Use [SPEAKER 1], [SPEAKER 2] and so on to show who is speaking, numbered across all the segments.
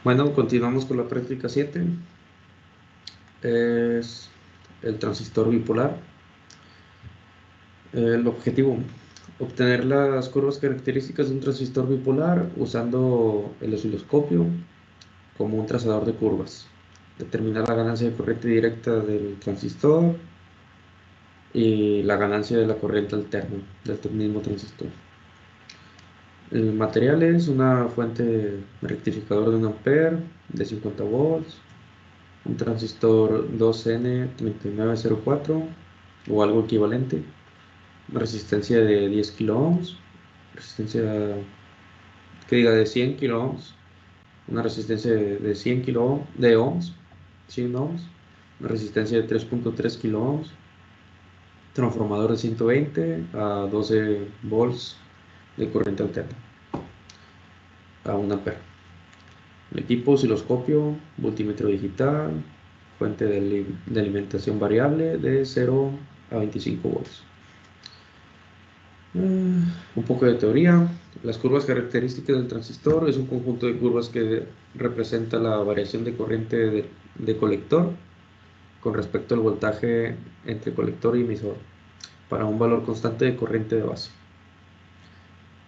[SPEAKER 1] Bueno, continuamos con la práctica 7. Es el transistor bipolar. El objetivo: obtener las curvas características de un transistor bipolar usando el osciloscopio como un trazador de curvas. Determinar la ganancia de corriente directa del transistor y la ganancia de la corriente alterna del mismo transistor. El material es una fuente rectificador de 1 ampere de 50 volts, un transistor 2N3904 o algo equivalente, una resistencia de 10 kilo ohms, resistencia que diga de 100 kilo ohms, una resistencia de 100 kilo de ohms, 100 ohms, una resistencia de 3.3 kilo ohms, transformador de 120 a 12 volts de corriente alterna a 1 ampere. El equipo: osciloscopio, multímetro digital, fuente de alimentación variable de 0 a 25 volts. Un poco de teoría. Las curvas características del transistor es un conjunto de curvas que representa la variación de corriente de colector con respecto al voltaje entre colector y emisor para un valor constante de corriente de base.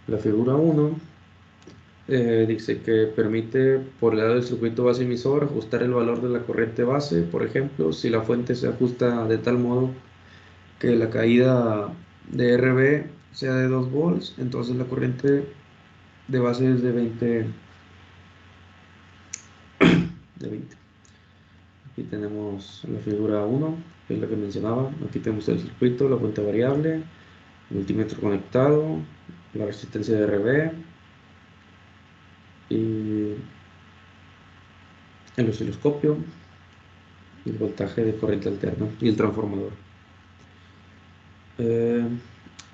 [SPEAKER 1] La figura 1 dice que permite, por el lado del circuito base emisor, ajustar el valor de la corriente base. Por ejemplo, si la fuente se ajusta de tal modo que la caída de RB sea de 2 volts, entonces la corriente de base es de 20. Aquí tenemos la figura 1, que es la que mencionaba. Aquí tenemos el circuito, la fuente variable, el multímetro conectado, la resistencia de RB y el osciloscopio, el voltaje de corriente alterna y el transformador.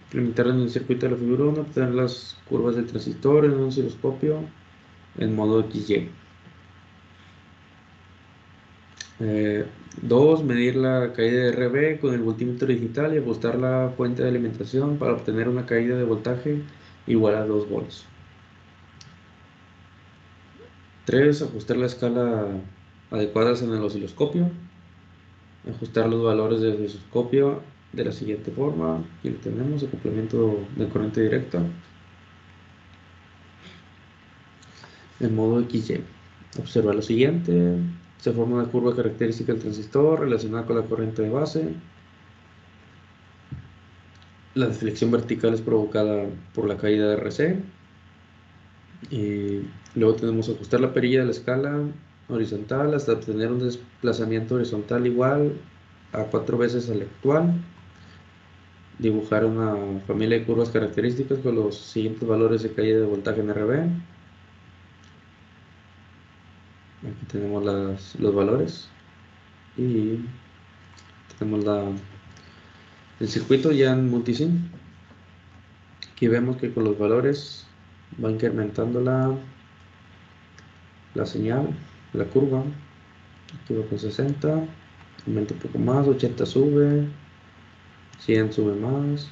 [SPEAKER 1] Implementar en el circuito de la figura 1, obtener las curvas del transistor en un osciloscopio en modo XY. 2. Medir la caída de RB con el multímetro digital y ajustar la fuente de alimentación para obtener una caída de voltaje igual a 2 volts. 3. Ajustar la escala adecuadas en el osciloscopio. Ajustar los valores del osciloscopio de la siguiente forma. Aquí lo tenemos: el complemento de corriente directa en modo XY. Observa lo siguiente: se forma una curva característica del transistor relacionada con la corriente de base. La deflexión vertical es provocada por la caída de RC. Y luego tenemos que ajustar la perilla de la escala horizontal hasta obtener un desplazamiento horizontal igual a 4 veces al actual. Dibujar una familia de curvas características con los siguientes valores de caída de voltaje en RB. Aquí tenemos los valores. Y tenemos el circuito ya en multisim. Aquí vemos que con los valores va incrementando la señal, la curva. Aquí va con 60, aumenta un poco más, 80 sube, 100 sube más,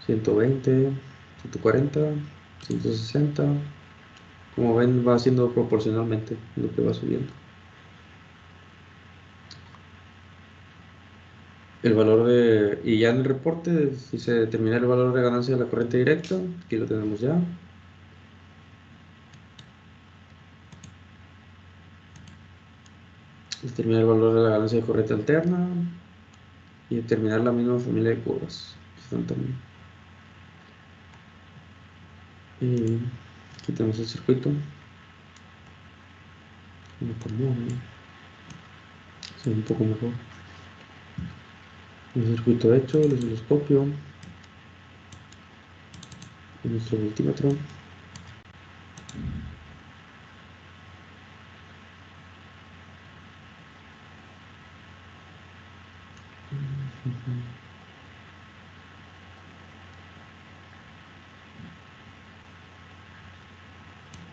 [SPEAKER 1] 120, 140, 160. Como ven, va haciendo proporcionalmente lo que va subiendo. Y ya en el reporte, si se determina el valor de ganancia de la corriente directa, aquí lo tenemos ya. Determinar el valor de la ganancia de corriente alterna y determinar la misma familia de curvas. Están también. Y aquí tenemos el circuito. Se ve un poco mejor. El circuito hecho, el osciloscopio, nuestro multímetro.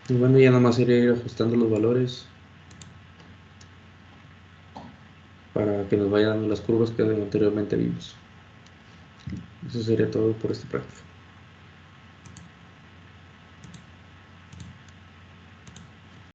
[SPEAKER 1] Y bueno, ya nada más sería ir ajustando los valores para que nos vayan dando las curvas que anteriormente vimos. Eso sería todo por esta práctica.